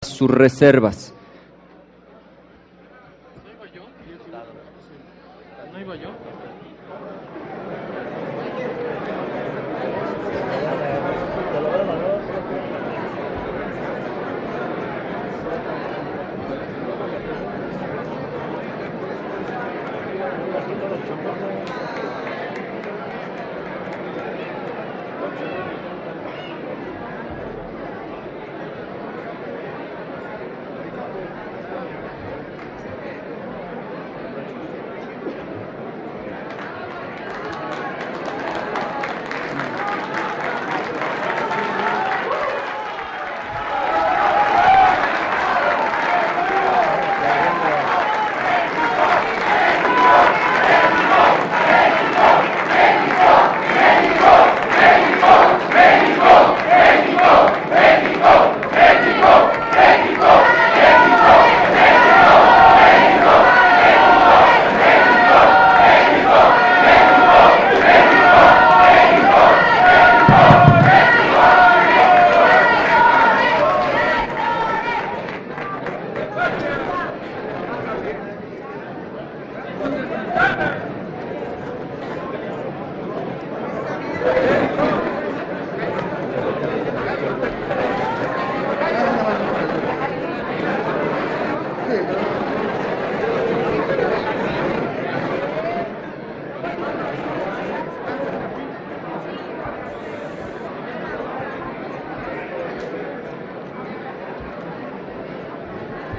sus reservas. ¿No iba yo?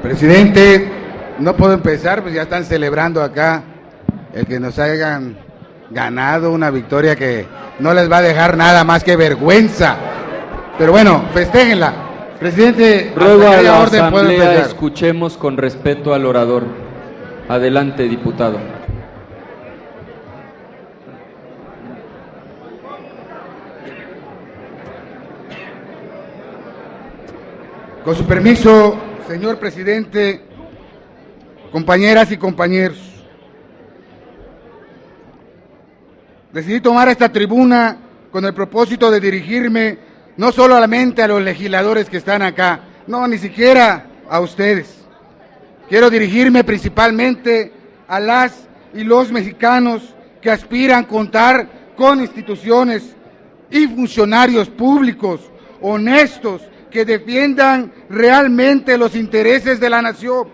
Presidente, no puedo empezar, pues ya están celebrando acá el que nos hayan ganado una victoria que no les va a dejar nada más que vergüenza. Pero bueno, festéjenla. Presidente, Ruego a la orden puedo Asamblea empezar. escuchemos con respeto al orador. Adelante, diputado. Con su permiso, señor presidente, compañeras y compañeros, decidí tomar esta tribuna con el propósito de dirigirme no solamente a los legisladores que están acá, no, ni siquiera a ustedes. Quiero dirigirme principalmente a las y los mexicanos que aspiran a contar con instituciones y funcionarios públicos honestos que defiendan realmente los intereses de la nación.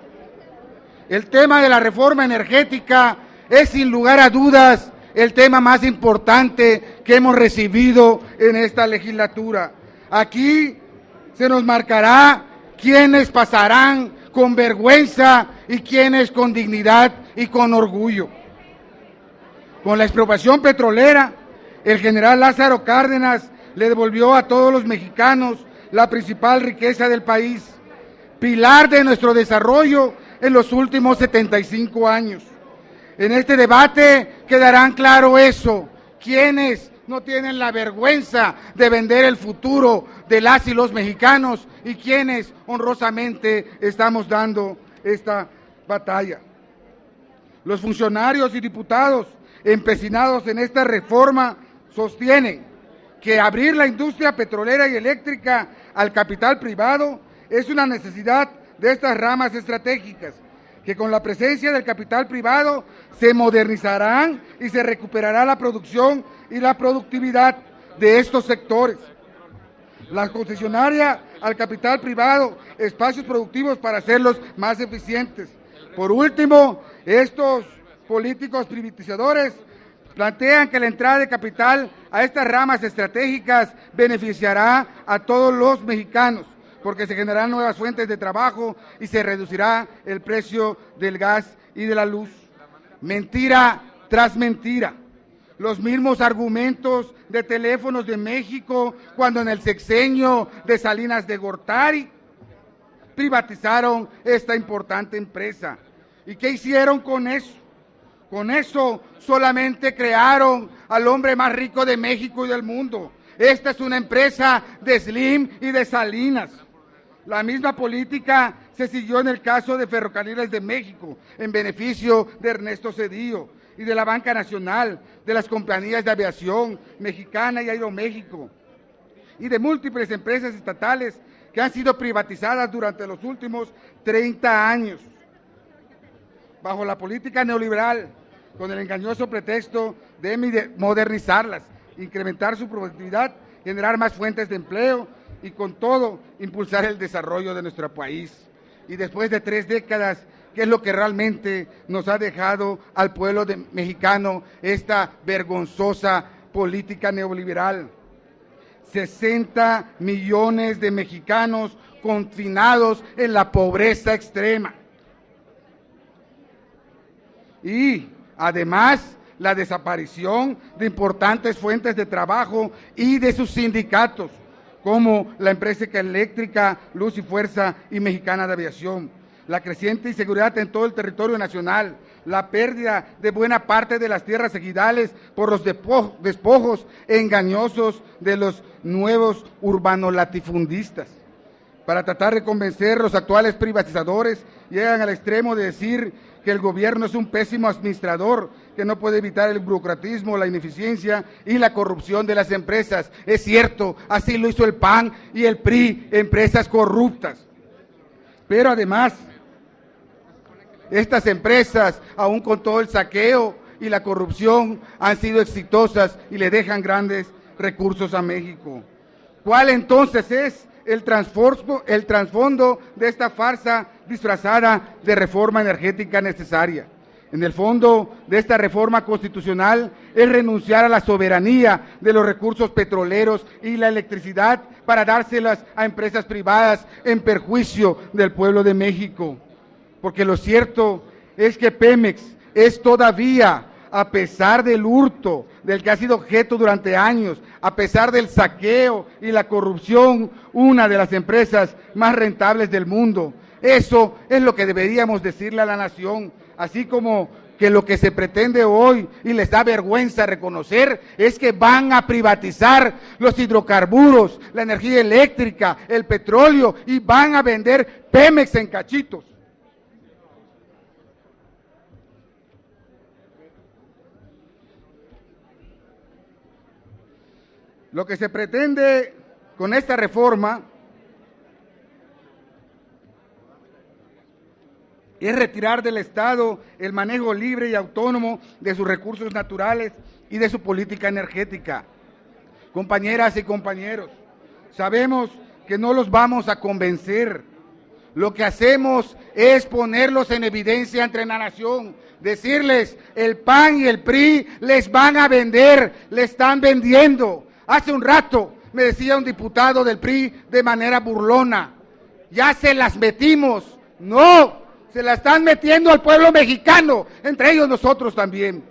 El tema de la reforma energética es sin lugar a dudas el tema más importante que hemos recibido en esta legislatura. Aquí se nos marcará quiénes pasarán con vergüenza y quiénes con dignidad y con orgullo. Con la expropiación petrolera, el general Lázaro Cárdenas le devolvió a todos los mexicanos la principal riqueza del país, pilar de nuestro desarrollo en los últimos 75 años. En este debate quedarán claro eso, quienes no tienen la vergüenza de vender el futuro de las y los mexicanos y quienes honrosamente estamos dando esta batalla. Los funcionarios y diputados empecinados en esta reforma sostienen que abrir la industria petrolera y eléctrica al capital privado es una necesidad de estas ramas estratégicas, que con la presencia del capital privado se modernizarán y se recuperará la producción y la productividad de estos sectores. La concesionaria al capital privado, espacios productivos para hacerlos más eficientes. Por último, estos políticos privatizadores plantean que la entrada de capital a estas ramas estratégicas beneficiará a todos los mexicanos, porque se generarán nuevas fuentes de trabajo y se reducirá el precio del gas y de la luz. Mentira tras mentira. Los mismos argumentos de Teléfonos de México cuando en el sexenio de Salinas de Gortari privatizaron esta importante empresa. ¿Y qué hicieron con eso? Con eso solamente crearon al hombre más rico de México y del mundo. Esta es una empresa de Slim y de Salinas. La misma política se siguió en el caso de Ferrocarriles de México, en beneficio de Ernesto Zedillo y de la Banca Nacional, de las compañías de aviación Mexicana y Aeroméxico, y de múltiples empresas estatales que han sido privatizadas durante los últimos 30 años, bajo la política neoliberal, con el engañoso pretexto de modernizarlas, incrementar su productividad, generar más fuentes de empleo y con todo impulsar el desarrollo de nuestro país. Y después de 3 décadas, ¿qué es lo que realmente nos ha dejado al pueblo mexicano esta vergonzosa política neoliberal? 60 millones de mexicanos confinados en la pobreza extrema. Y además, la desaparición de importantes fuentes de trabajo y de sus sindicatos, como la empresa eléctrica Luz y Fuerza y Mexicana de Aviación, la creciente inseguridad en todo el territorio nacional, la pérdida de buena parte de las tierras ejidales por los despojos engañosos de los nuevos urbanos latifundistas. Para tratar de convencer a los actuales privatizadores, llegan al extremo de decir que el gobierno es un pésimo administrador, que no puede evitar el burocratismo, la ineficiencia y la corrupción de las empresas. Es cierto, así lo hizo el PAN y el PRI, empresas corruptas. Pero además, estas empresas, aún con todo el saqueo y la corrupción, han sido exitosas y le dejan grandes recursos a México. ¿Cuál entonces es el trasfondo de esta farsa disfrazada de reforma energética necesaria? En el fondo de esta reforma constitucional es renunciar a la soberanía de los recursos petroleros y la electricidad para dárselas a empresas privadas en perjuicio del pueblo de México. Porque lo cierto es que Pemex es todavía, a pesar del hurto del que ha sido objeto durante años, a pesar del saqueo y la corrupción, una de las empresas más rentables del mundo. Eso es lo que deberíamos decirle a la nación, así como que lo que se pretende hoy y les da vergüenza reconocer es que van a privatizar los hidrocarburos, la energía eléctrica, el petróleo y van a vender Pemex en cachitos. Lo que se pretende con esta reforma es retirar del Estado el manejo libre y autónomo de sus recursos naturales y de su política energética. Compañeras y compañeros, sabemos que no los vamos a convencer. Lo que hacemos es ponerlos en evidencia ante la nación, decirles, el PAN y el PRI les van a vender, le están vendiendo. Hace un rato me decía un diputado del PRI de manera burlona, ya se las metimos. No, se la están metiendo al pueblo mexicano, entre ellos nosotros también.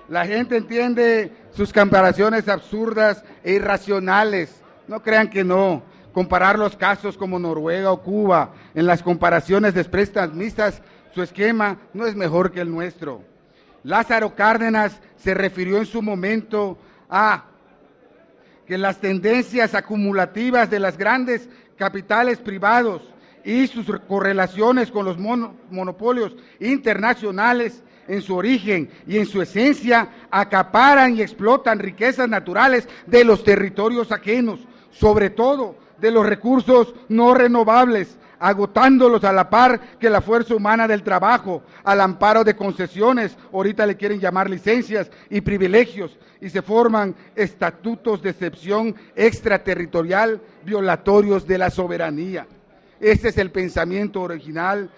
La gente entiende sus comparaciones absurdas e irracionales. No crean que no. Comparar los casos como Noruega o Cuba, en las comparaciones desprestadas, su esquema no es mejor que el nuestro. Lázaro Cárdenas se refirió en su momento a que las tendencias acumulativas de las grandes capitales privados y sus correlaciones con los monopolios internacionales en su origen y en su esencia acaparan y explotan riquezas naturales de los territorios ajenos, sobre todo de los recursos no renovables, agotándolos a la par que la fuerza humana del trabajo, al amparo de concesiones, ahorita le quieren llamar licencias y privilegios, y se forman estatutos de excepción extraterritorial violatorios de la soberanía. Ese es el pensamiento original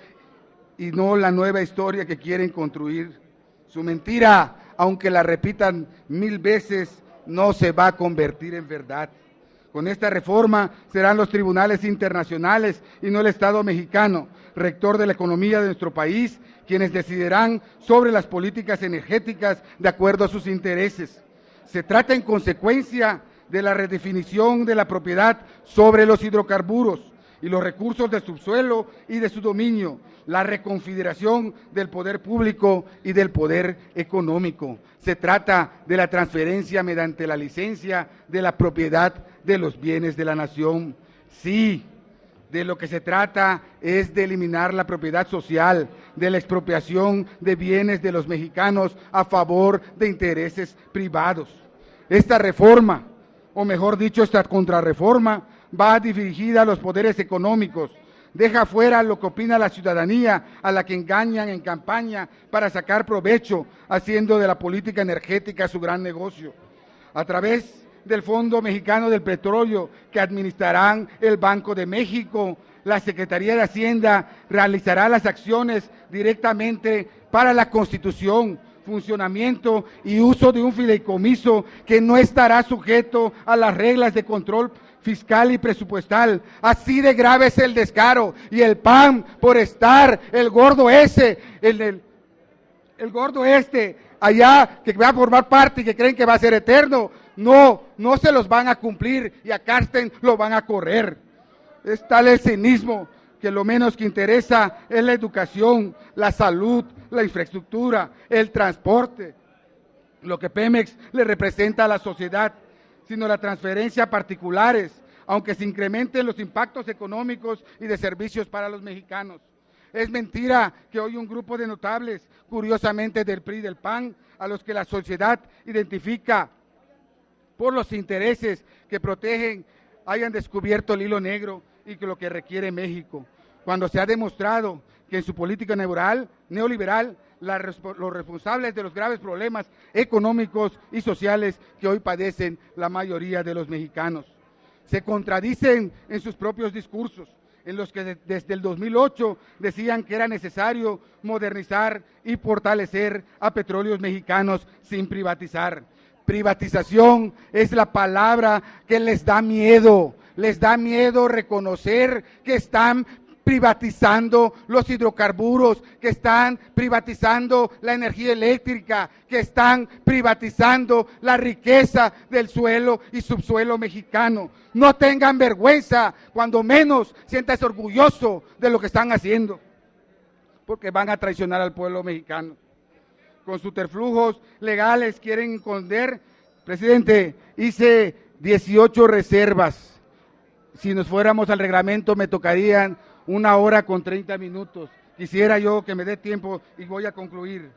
y no la nueva historia que quieren construir. Su mentira, aunque la repitan 1000 veces, no se va a convertir en verdad. Con esta reforma serán los tribunales internacionales y no el Estado mexicano, rector de la economía de nuestro país, quienes decidirán sobre las políticas energéticas de acuerdo a sus intereses. Se trata en consecuencia de la redefinición de la propiedad sobre los hidrocarburos y los recursos de subsuelo y de su dominio, la reconfiguración del poder público y del poder económico. Se trata de la transferencia mediante la licencia de la propiedad de los bienes de la nación. Sí, de lo que se trata es de eliminar la propiedad social, de la expropiación de bienes de los mexicanos a favor de intereses privados. Esta reforma, o mejor dicho, esta contrarreforma, va dirigida a los poderes económicos, deja fuera lo que opina la ciudadanía, a la que engañan en campaña para sacar provecho, haciendo de la política energética su gran negocio. A través del Fondo Mexicano del Petróleo, que administrarán el Banco de México, la Secretaría de Hacienda realizará las acciones directamente para la constitución, funcionamiento y uso de un fideicomiso que no estará sujeto a las reglas de control fiscal y presupuestal. Así de grave es el descaro, y el PAN, por estar el gordo ese, el gordo allá, que va a formar parte y que creen que va a ser eterno, no se los van a cumplir, y a Carsten lo van a correr. Es tal el cinismo que lo menos que interesa es la educación, la salud, la infraestructura, el transporte, lo que Pemex le representa a la sociedad, sino la transferencia a particulares, aunque se incrementen los impactos económicos y de servicios para los mexicanos. Es mentira que hoy un grupo de notables, curiosamente del PRI y del PAN, a los que la sociedad identifica por los intereses que protegen, hayan descubierto el hilo negro y que lo que requiere México, cuando se ha demostrado que en su política neoliberal los responsables de los graves problemas económicos y sociales que hoy padecen la mayoría de los mexicanos. Se contradicen en sus propios discursos, en los que desde el 2008 decían que era necesario modernizar y fortalecer a Petróleos Mexicanos sin privatizar. Privatización es la palabra que les da miedo reconocer que están privatizando los hidrocarburos, que están privatizando la energía eléctrica, que están privatizando la riqueza del suelo y subsuelo mexicano. No tengan vergüenza, cuando menos siéntase orgulloso de lo que están haciendo, porque van a traicionar al pueblo mexicano. Con subterfugios legales quieren esconder. Presidente, hice 18 reservas. Si nos fuéramos al reglamento me tocarían 1 hora con 30 minutos. Quisiera yo que me dé tiempo y voy a concluir.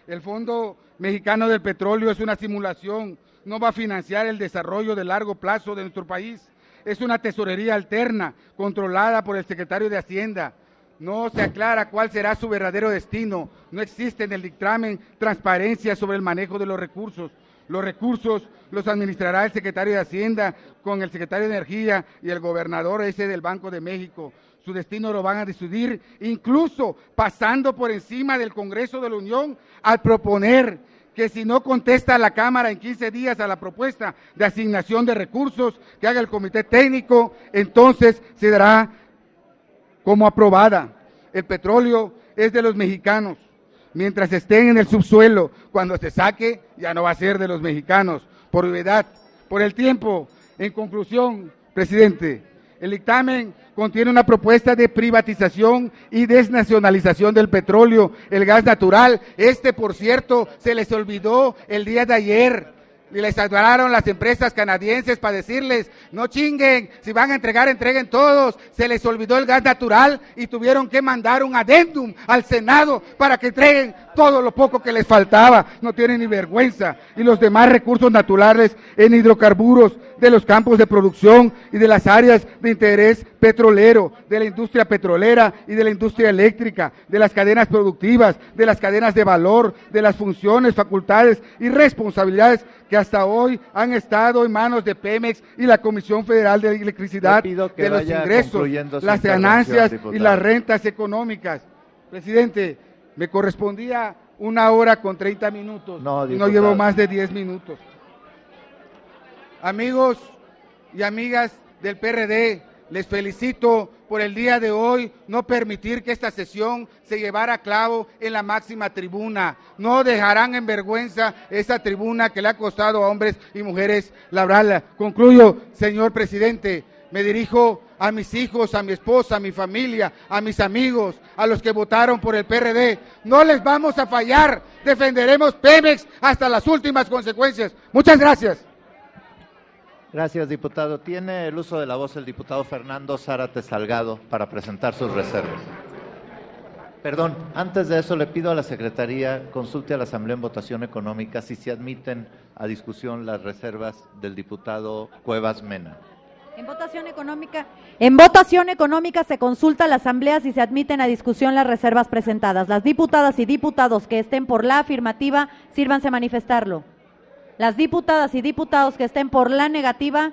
El Fondo Mexicano del Petróleo es una simulación, no va a financiar el desarrollo de largo plazo de nuestro país. Es una tesorería alterna, controlada por el secretario de Hacienda. No se aclara cuál será su verdadero destino. No existe en el dictamen transparencia sobre el manejo de los recursos. Los recursos los administrará el secretario de Hacienda con el secretario de Energía y el gobernador del Banco de México. Su destino lo van a decidir, incluso pasando por encima del Congreso de la Unión, al proponer que si no contesta la Cámara en 15 días a la propuesta de asignación de recursos que haga el Comité Técnico, entonces se dará como aprobada. El petróleo es de los mexicanos. Mientras estén en el subsuelo, cuando se saque, ya no va a ser de los mexicanos, por obviedad, por el tiempo. En conclusión, presidente, el dictamen contiene una propuesta de privatización y desnacionalización del petróleo, el gas natural. Por cierto, se les olvidó el día de ayer. Y les hablaron las empresas canadienses para decirles, no chinguen, si van a entregar, entreguen todos. Se les olvidó el gas natural y tuvieron que mandar un adendum al Senado para que entreguen todo lo poco que les faltaba. No tienen ni vergüenza. Y los demás recursos naturales en hidrocarburos de los campos de producción y de las áreas de interés petrolero, de la industria petrolera y de la industria eléctrica, de las cadenas productivas, de las cadenas de valor, de las funciones, facultades y responsabilidades que hasta hoy han estado en manos de Pemex y la Comisión Federal de Electricidad, de los ingresos, las ganancias y las rentas económicas. Presidente, me correspondía 1 hora con 30 minutos, no llevo más de 10 minutos. Amigos y amigas del PRD, les felicito por el día de hoy no permitir que esta sesión se llevara a cabo en la máxima tribuna. No dejarán en vergüenza esa tribuna que le ha costado a hombres y mujeres labrarla. Concluyo, señor presidente, me dirijo a mis hijos, a mi esposa, a mi familia, a mis amigos, a los que votaron por el PRD. No les vamos a fallar, defenderemos Pemex hasta las últimas consecuencias. Muchas gracias. Gracias, diputado. Tiene el uso de la voz el diputado Fernando Zárate Salgado para presentar sus reservas. Perdón, antes de eso le pido a la Secretaría consulte a la Asamblea en votación económica si se admiten a discusión las reservas del diputado Cuevas Mena. En votación económica se consulta a la Asamblea si se admiten a discusión las reservas presentadas. Las diputadas y diputados que estén por la afirmativa, sírvanse a manifestarlo. Las diputadas y diputados que estén por la negativa,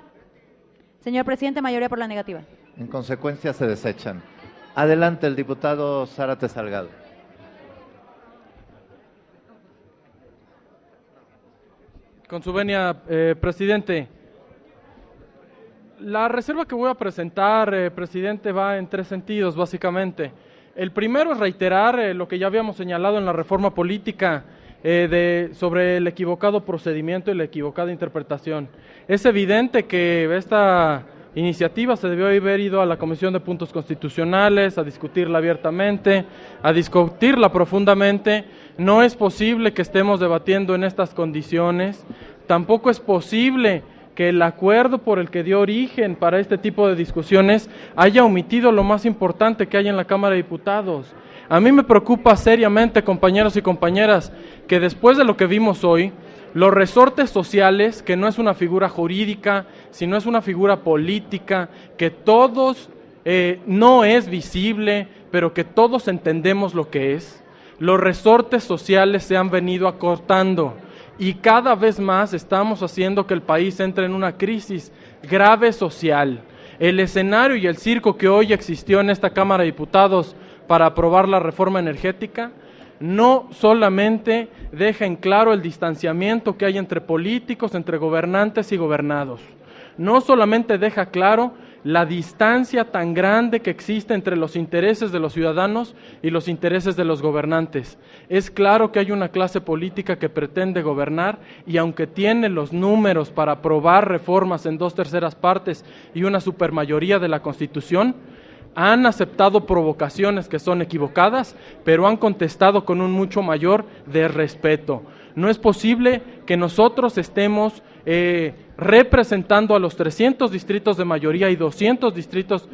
señor presidente, mayoría por la negativa. En consecuencia se desechan. Adelante, el diputado Zárate Salgado. Con su venia, presidente. La reserva que voy a presentar, presidente, va en tres sentidos, básicamente. El primero es reiterar lo que ya habíamos señalado en la reforma política sobre el equivocado procedimiento y la equivocada interpretación. Es evidente que esta iniciativa se debió haber ido a la Comisión de Puntos Constitucionales, a discutirla abiertamente, a discutirla profundamente. No es posible que estemos debatiendo en estas condiciones. Tampoco es posible que el acuerdo por el que dio origen para este tipo de discusiones haya omitido lo más importante que hay en la Cámara de Diputados. A mí me preocupa seriamente, compañeros y compañeras, que después de lo que vimos hoy, los resortes sociales, que no es una figura jurídica, sino es una figura política, que todos no es visible, pero que todos entendemos lo que es, los resortes sociales se han venido acortando y cada vez más estamos haciendo que el país entre en una crisis grave social. El escenario y el circo que hoy existió en esta Cámara de Diputados para aprobar la reforma energética no solamente deja en claro el distanciamiento que hay entre políticos, entre gobernantes y gobernados, no solamente deja claro la distancia tan grande que existe entre los intereses de los ciudadanos y los intereses de los gobernantes. Es claro que hay una clase política que pretende gobernar y aunque tiene los números para aprobar reformas en 2/3 partes y una supermayoría de la Constitución, han aceptado provocaciones que son equivocadas, pero han contestado con un mucho mayor desrespeto. No es posible que nosotros estemos representando a los 300 distritos de mayoría y 200 distritos,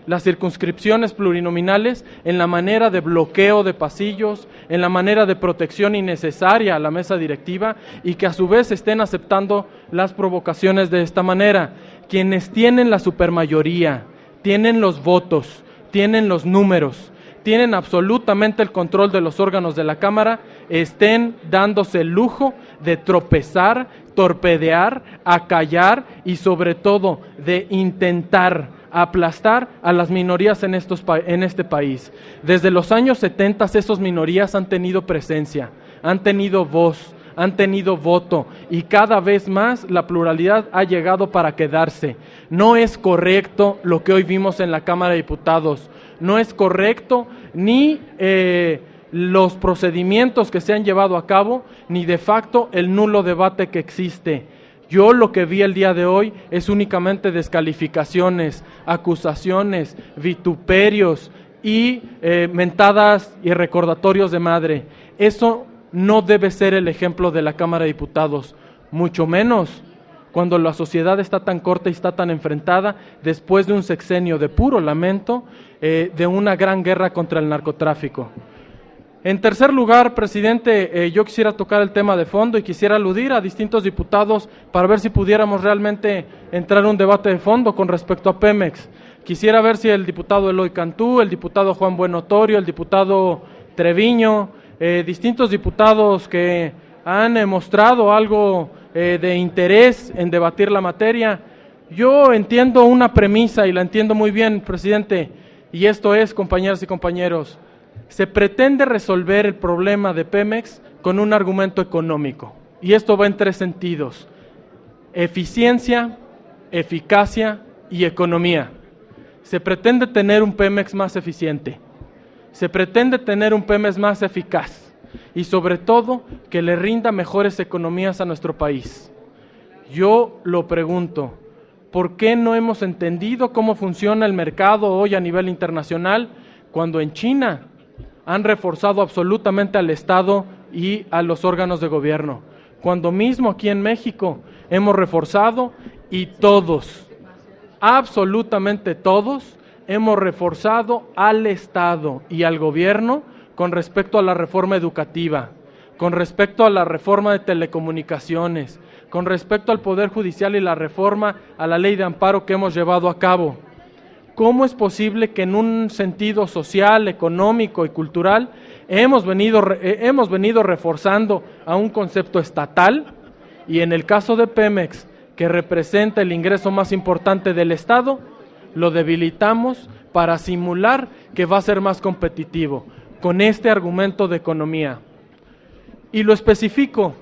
las circunscripciones plurinominales en la manera de bloqueo de pasillos, en la manera de protección innecesaria a la mesa directiva y que a su vez estén aceptando las provocaciones de esta manera. Quienes tienen la supermayoría, tienen los votos, tienen los números, tienen absolutamente el control de los órganos de la Cámara, estén dándose el lujo de tropezar, torpedear, acallar y sobre todo de intentar aplastar a las minorías en este país. Desde los años 70 esas minorías han tenido presencia, han tenido voz, han tenido voto y cada vez más la pluralidad ha llegado para quedarse. No es correcto lo que hoy vimos en la Cámara de Diputados, no es correcto ni los procedimientos que se han llevado a cabo, ni de facto el nulo debate que existe. Yo lo que vi el día de hoy es únicamente descalificaciones, acusaciones, vituperios y mentadas y recordatorios de madre. Eso no debe ser el ejemplo de la Cámara de Diputados, mucho menos cuando la sociedad está tan corta y está tan enfrentada después de un sexenio de puro lamento, de una gran guerra contra el narcotráfico. En tercer lugar, presidente, yo quisiera tocar el tema de fondo y quisiera aludir a distintos diputados para ver si pudiéramos realmente entrar en un debate de fondo con respecto a Pemex. Quisiera ver si el diputado Eloy Cantú, el diputado Juan Buenotorio, el diputado Treviño, distintos diputados que han mostrado algo de interés en debatir la materia. Yo entiendo una premisa y la entiendo muy bien, presidente, y esto es, compañeras y compañeros, se pretende resolver el problema de Pemex con un argumento económico, y esto va en tres sentidos: eficiencia, eficacia y economía. Se pretende tener un Pemex más eficiente, se pretende tener un Pemex más eficaz y sobre todo que le rinda mejores economías a nuestro país. Yo lo pregunto, ¿por qué no hemos entendido cómo funciona el mercado hoy a nivel internacional cuando en China han reforzado absolutamente al Estado y a los órganos de gobierno? Cuando mismo aquí en México hemos reforzado y todos, absolutamente todos, hemos reforzado al Estado y al gobierno con respecto a la reforma educativa, con respecto a la reforma de telecomunicaciones, con respecto al Poder Judicial y la reforma a la Ley de Amparo que hemos llevado a cabo. ¿Cómo es posible que en un sentido social, económico y cultural hemos venido reforzando a un concepto estatal y en el caso de Pemex, que representa el ingreso más importante del Estado, lo debilitamos para simular que va a ser más competitivo, con este argumento de economía? Y lo especifico.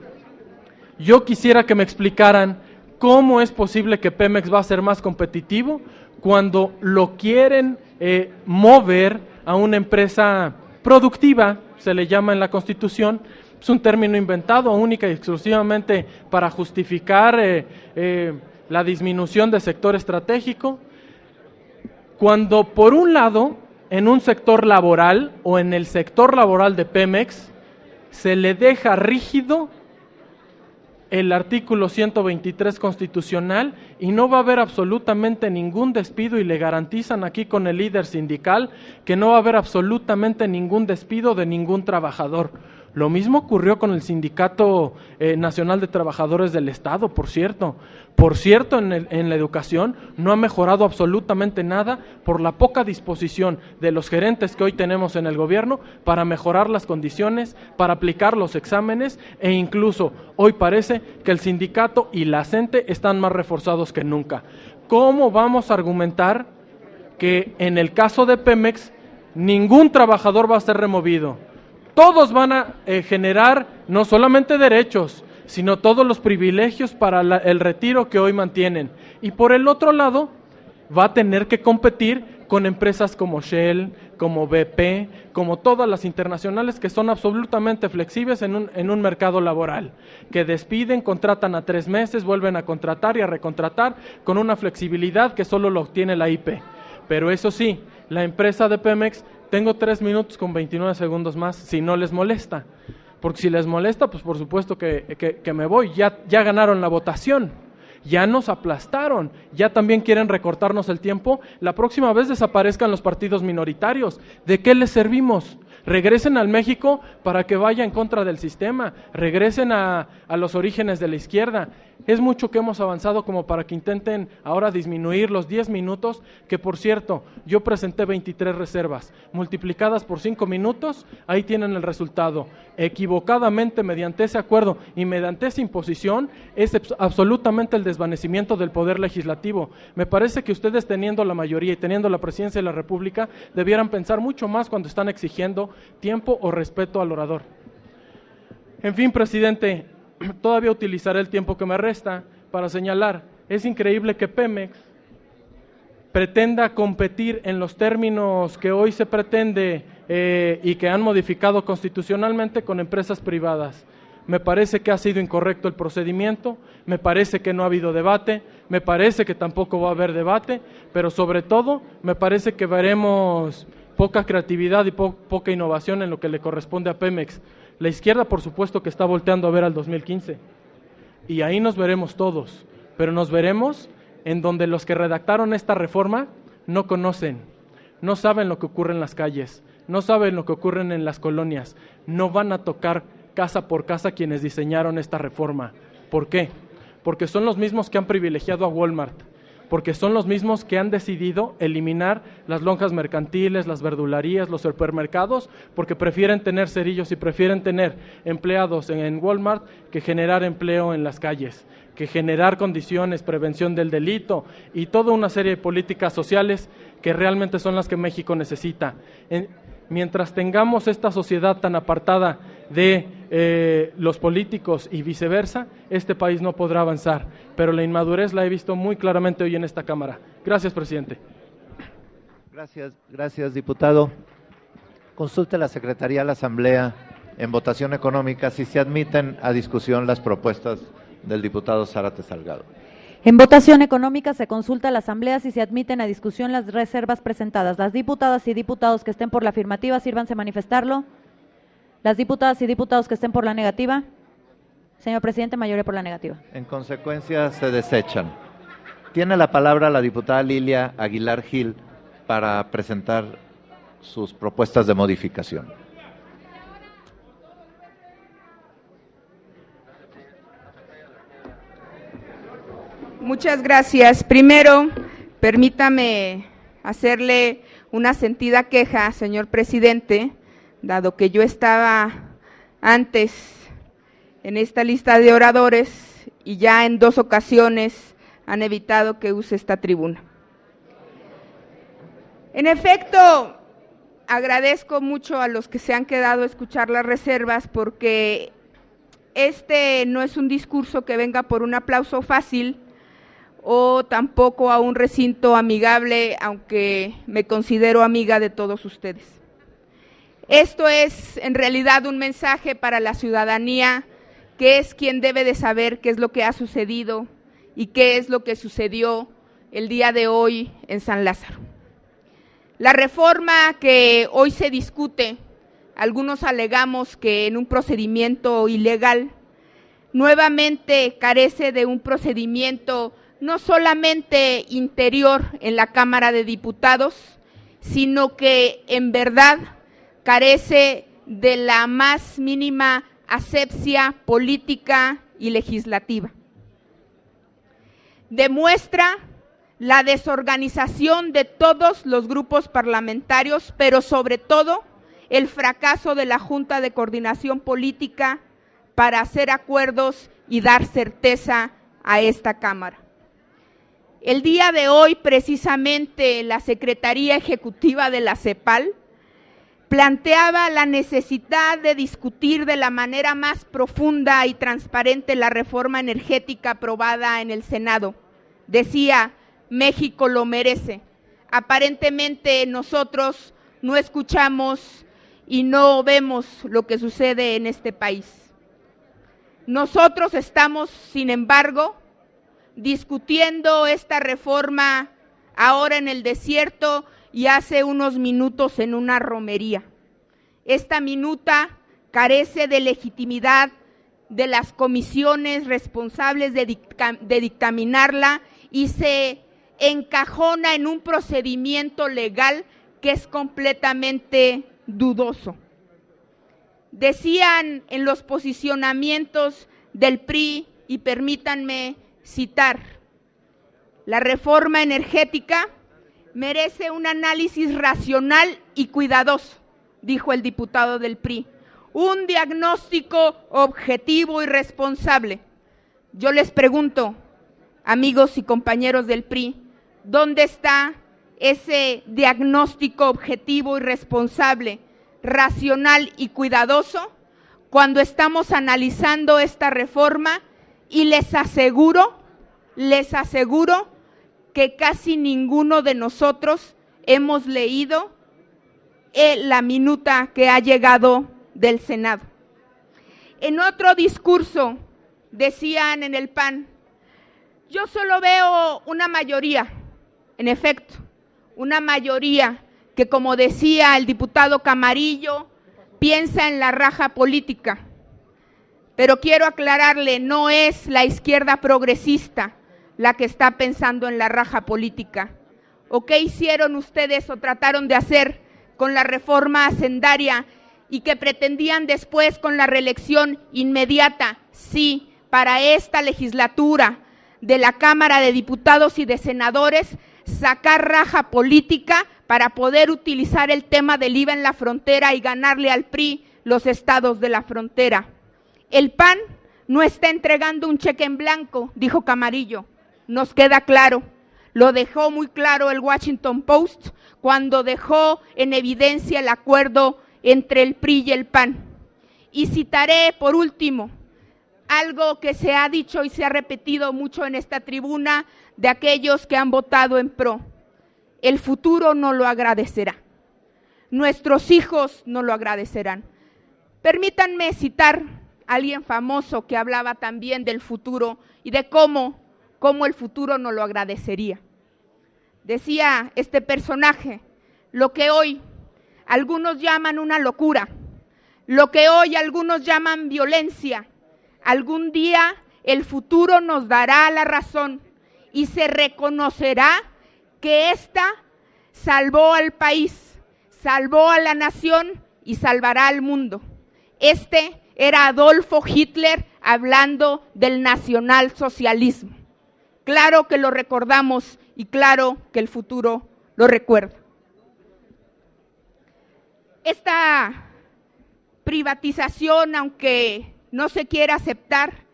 Yo quisiera que me explicaran cómo es posible que Pemex va a ser más competitivo cuando lo quieren mover a una empresa productiva, se le llama en la Constitución. Es un término inventado única y exclusivamente para justificar la disminución del sector estratégico, cuando por un lado, en un sector laboral o en el sector laboral de Pemex, se le deja rígido el artículo 123 constitucional y no va a haber absolutamente ningún despido, y le garantizan aquí con el líder sindical que no va a haber absolutamente ningún despido de ningún trabajador. Lo mismo ocurrió con el Sindicato Nacional de Trabajadores del Estado, por cierto. Por cierto, en la educación no ha mejorado absolutamente nada por la poca disposición de los gerentes que hoy tenemos en el gobierno para mejorar las condiciones, para aplicar los exámenes, e incluso hoy parece que el sindicato y la CENTE están más reforzados que nunca. ¿Cómo vamos a argumentar que en el caso de Pemex ningún trabajador va a ser removido? Todos van a generar no solamente derechos, sino todos los privilegios para el retiro que hoy mantienen. Y por el otro lado, va a tener que competir con empresas como Shell, como BP, como todas las internacionales que son absolutamente flexibles en un mercado laboral, que despiden, contratan a 3 meses, vuelven a contratar y a recontratar con una flexibilidad que solo lo obtiene la IP. Pero eso sí, la empresa de Pemex, tengo 3 minutos con 29 segundos más, si no les molesta. Porque si les molesta, pues por supuesto que me voy. Ya ganaron la votación, ya nos aplastaron, ya también quieren recortarnos el tiempo. La próxima vez desaparezcan los partidos minoritarios. ¿De qué les servimos? Regresen al México para que vaya en contra del sistema, regresen a los orígenes de la izquierda. Es mucho que hemos avanzado como para que intenten ahora disminuir los 10 minutos, que por cierto, yo presenté 23 reservas, multiplicadas por 5 minutos, ahí tienen el resultado. Equivocadamente, mediante ese acuerdo y mediante esa imposición, es absolutamente el desvanecimiento del poder legislativo. Me parece que ustedes, teniendo la mayoría y teniendo la presidencia de la República, debieran pensar mucho más cuando están exigiendo tiempo o respeto al orador. En fin, presidente, todavía utilizaré el tiempo que me resta para señalar, es increíble que Pemex pretenda competir en los términos que hoy se pretende y que han modificado constitucionalmente con empresas privadas. Me parece que ha sido incorrecto el procedimiento, me parece que no ha habido debate, me parece que tampoco va a haber debate, pero sobre todo me parece que veremos poca creatividad y poca innovación en lo que le corresponde a Pemex. La izquierda, por supuesto, que está volteando a ver al 2015, y ahí nos veremos todos, pero nos veremos en donde los que redactaron esta reforma no conocen, no saben lo que ocurre en las calles, no saben lo que ocurre en las colonias, no van a tocar casa por casa quienes diseñaron esta reforma. ¿Por qué? Porque son los mismos que han privilegiado a Walmart, porque son los mismos que han decidido eliminar las lonjas mercantiles, las verdulerías, los supermercados, porque prefieren tener cerillos y prefieren tener empleados en Walmart que generar empleo en las calles, que generar condiciones, prevención del delito y toda una serie de políticas sociales que realmente son las que México necesita. Mientras tengamos esta sociedad tan apartada de los políticos y viceversa, este país no podrá avanzar. Pero la inmadurez la he visto muy claramente hoy en esta Cámara. Gracias, presidente. Gracias, diputado. Consulte la Secretaría de la Asamblea en votación económica si se admiten a discusión las propuestas del diputado Zárate Salgado. En votación económica se consulta a la Asamblea si se admiten a discusión las reservas presentadas. Las diputadas y diputados que estén por la afirmativa, sírvanse a manifestarlo. Las diputadas y diputados que estén por la negativa. Señor presidente, mayoría por la negativa. En consecuencia, se desechan. Tiene la palabra la diputada Lilia Aguilar Gil para presentar sus propuestas de modificación. Muchas gracias. Primero, permítame hacerle una sentida queja, señor presidente, dado que yo estaba antes en esta lista de oradores y ya en 2 ocasiones han evitado que use esta tribuna. En efecto, agradezco mucho a los que se han quedado a escuchar las reservas, porque este no es un discurso que venga por un aplauso fácil o tampoco a un recinto amigable, aunque me considero amiga de todos ustedes. Esto es en realidad un mensaje para la ciudadanía, que es quien debe de saber qué es lo que ha sucedido y qué es lo que sucedió el día de hoy en San Lázaro. La reforma que hoy se discute, algunos alegamos que en un procedimiento ilegal, nuevamente carece de un procedimiento no solamente interior en la Cámara de Diputados, sino que en verdad carece de la más mínima asepsia política y legislativa. Demuestra la desorganización de todos los grupos parlamentarios, pero sobre todo el fracaso de la Junta de Coordinación Política para hacer acuerdos y dar certeza a esta Cámara. El día de hoy, precisamente, la Secretaría Ejecutiva de la CEPAL planteaba la necesidad de discutir de la manera más profunda y transparente la reforma energética aprobada en el Senado. Decía, México lo merece. Aparentemente nosotros no escuchamos y no vemos lo que sucede en este país. Nosotros estamos, sin embargo, discutiendo esta reforma ahora en el desierto y hace unos minutos en una romería. Esta minuta carece de legitimidad de las comisiones responsables de dictaminarla y se encajona en un procedimiento legal que es completamente dudoso. Decían en los posicionamientos del PRI, y permítanme citar, la reforma energética merece un análisis racional y cuidadoso, dijo el diputado del PRI, un diagnóstico objetivo y responsable. Yo les pregunto, amigos y compañeros del PRI, ¿dónde está ese diagnóstico objetivo y responsable, racional y cuidadoso cuando estamos analizando esta reforma? Y les aseguro que casi ninguno de nosotros hemos leído la minuta que ha llegado del Senado. En otro discurso decían en el PAN, yo solo veo una mayoría, en efecto, una mayoría que, como decía el diputado Camarillo, piensa en la raja política. Pero quiero aclararle, no es la izquierda progresista la que está pensando en la raja política. ¿O qué hicieron ustedes o trataron de hacer con la reforma hacendaria y que pretendían después con la reelección inmediata? Sí, para esta legislatura de la Cámara de Diputados y de Senadores, sacar raja política para poder utilizar el tema del IVA en la frontera y ganarle al PRI los estados de la frontera. El PAN no está entregando un cheque en blanco, dijo Camarillo, nos queda claro. Lo dejó muy claro el Washington Post cuando dejó en evidencia el acuerdo entre el PRI y el PAN. Y citaré por último algo que se ha dicho y se ha repetido mucho en esta tribuna de aquellos que han votado en PRO. El futuro no lo agradecerá. Nuestros hijos no lo agradecerán. Permítanme citar a alguien famoso que hablaba también del futuro y de cómo el futuro no lo agradecería. Decía este personaje, lo que hoy algunos llaman una locura, lo que hoy algunos llaman violencia, algún día el futuro nos dará la razón y se reconocerá que esta salvó al país, salvó a la nación y salvará al mundo. Este era Adolfo Hitler hablando del nacionalsocialismo. Claro que lo recordamos y claro que el futuro lo recuerda. Esta privatización, aunque no se quiera aceptar,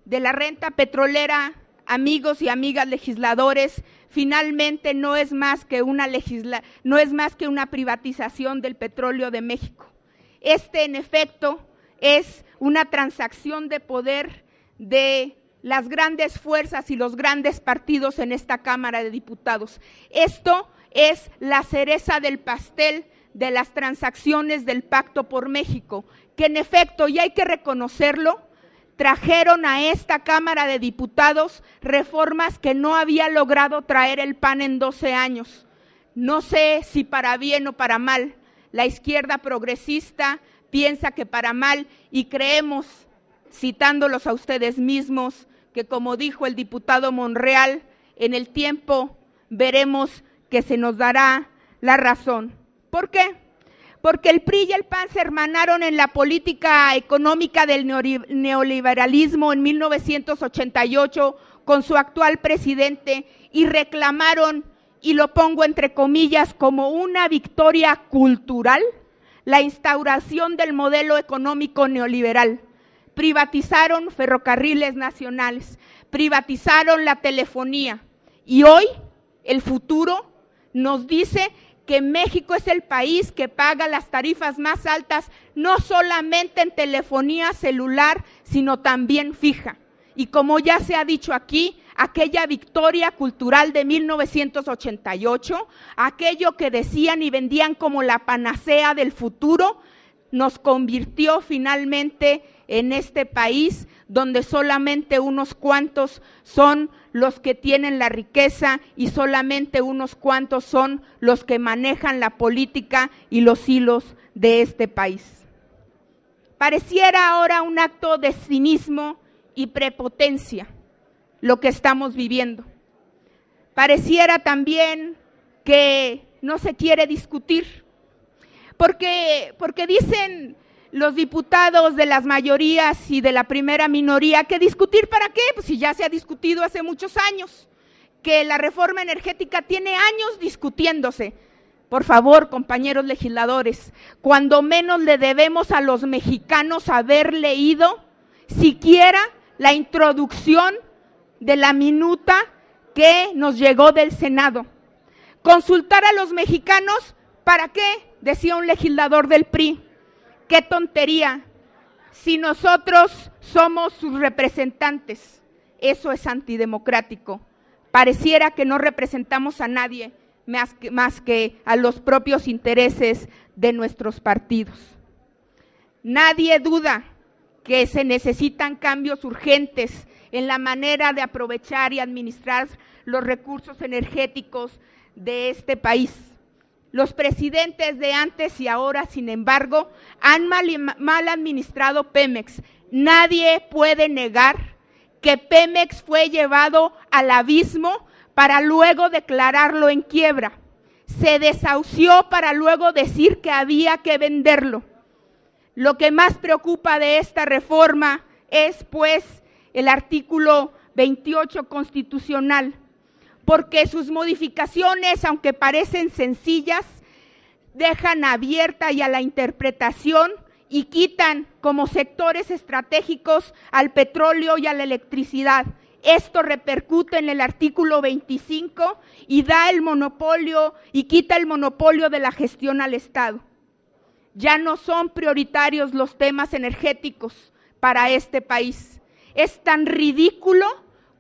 de la renta petrolera, amigos y amigas legisladores, finalmente no es más que una privatización del petróleo de México. En efecto, es una transacción de poder de las grandes fuerzas y los grandes partidos en esta Cámara de Diputados. Esto es la cereza del pastel de las transacciones del Pacto por México, que en efecto, y hay que reconocerlo, trajeron a esta Cámara de Diputados reformas que no había logrado traer el PAN en 12 años. No sé si para bien o para mal. La izquierda progresista piensa que para mal y creemos, citándolos a ustedes mismos, que como dijo el diputado Monreal, en el tiempo veremos que se nos dará la razón. ¿Por qué? Porque el PRI y el PAN se hermanaron en la política económica del neoliberalismo en 1988 con su actual presidente y reclamaron, y lo pongo entre comillas, como una victoria cultural, la instauración del modelo económico neoliberal. Privatizaron ferrocarriles nacionales, privatizaron la telefonía y hoy el futuro nos dice que México es el país que paga las tarifas más altas, no solamente en telefonía celular, sino también fija. Y como ya se ha dicho aquí, aquella victoria cultural de 1988, aquello que decían y vendían como la panacea del futuro, nos convirtió finalmente en este país donde solamente unos cuantos son los que tienen la riqueza y solamente unos cuantos son los que manejan la política y los hilos de este país. Pareciera ahora un acto de cinismo y prepotencia lo que estamos viviendo. Pareciera también que no se quiere discutir, porque dicen los diputados de las mayorías y de la primera minoría que discutir ¿para qué? Pues si ya se ha discutido hace muchos años, que la reforma energética tiene años discutiéndose. Por favor, compañeros legisladores, cuando menos le debemos a los mexicanos haber leído siquiera la introducción de la minuta que nos llegó del Senado. Consultar a los mexicanos, ¿para qué? Decía un legislador del PRI. ¡Qué tontería! Si nosotros somos sus representantes, eso es antidemocrático. Pareciera que no representamos a nadie más que a los propios intereses de nuestros partidos. Nadie duda que se necesitan cambios urgentes en la manera de aprovechar y administrar los recursos energéticos de este país. Los presidentes de antes y ahora, sin embargo, han mal administrado Pemex. Nadie puede negar que Pemex fue llevado al abismo para luego declararlo en quiebra. Se desahució para luego decir que había que venderlo. Lo que más preocupa de esta reforma es, pues, el artículo 28 constitucional, porque sus modificaciones, aunque parecen sencillas, dejan abierta y a la interpretación y quitan como sectores estratégicos al petróleo y a la electricidad. Esto repercute en el artículo 25 y da el monopolio y quita el monopolio de la gestión al Estado. Ya no son prioritarios los temas energéticos para este país. Es tan ridículo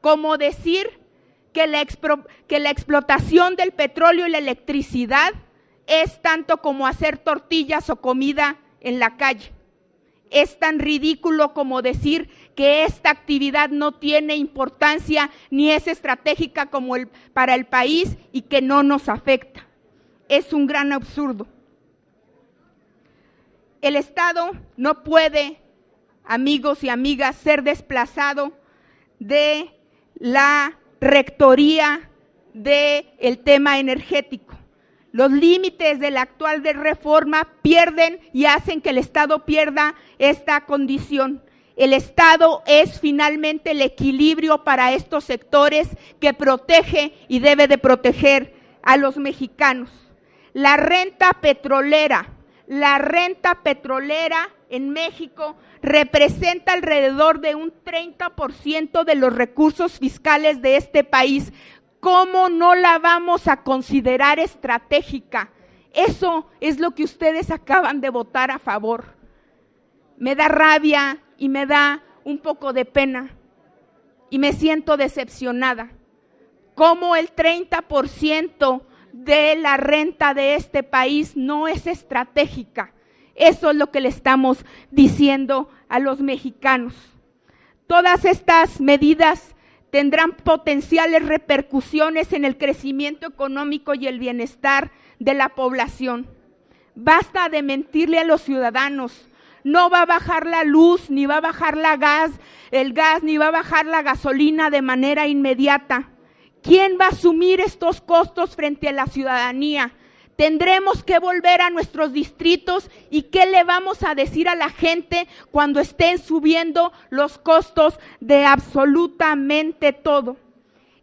como decir que la explotación del petróleo y la electricidad es tanto como hacer tortillas o comida en la calle. Es tan ridículo como decir que esta actividad no tiene importancia ni es estratégica como para el país y que no nos afecta. Es un gran absurdo. El Estado no puede, amigos y amigas, ser desplazado de la rectoría del tema energético. Los límites de la actual reforma pierden y hacen que el Estado pierda esta condición. El Estado es finalmente el equilibrio para estos sectores que protege y debe de proteger a los mexicanos. La renta petrolera en México representa alrededor de un 30% de los recursos fiscales de este país. ¿Cómo no la vamos a considerar estratégica? Eso es lo que ustedes acaban de votar a favor. Me da rabia y me da un poco de pena y me siento decepcionada. ¿Cómo el 30% de la renta de este país no es estratégica? Eso es lo que le estamos diciendo a los mexicanos. Todas estas medidas tendrán potenciales repercusiones en el crecimiento económico y el bienestar de la población. Basta de mentirle a los ciudadanos. No va a bajar la luz, ni va a bajar el gas, ni va a bajar la gasolina de manera inmediata. ¿Quién va a asumir estos costos frente a la ciudadanía? Tendremos que volver a nuestros distritos y ¿qué le vamos a decir a la gente cuando estén subiendo los costos de absolutamente todo?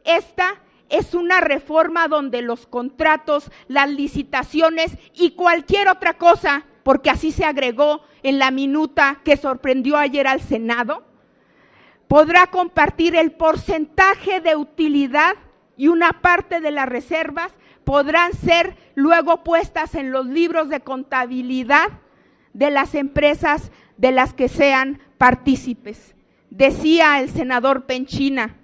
Esta es una reforma donde los contratos, las licitaciones y cualquier otra cosa, porque así se agregó en la minuta que sorprendió ayer al Senado, podrá compartir el porcentaje de utilidad y una parte de las reservas podrán ser luego puestas en los libros de contabilidad de las empresas de las que sean partícipes. Decía el senador Penchina,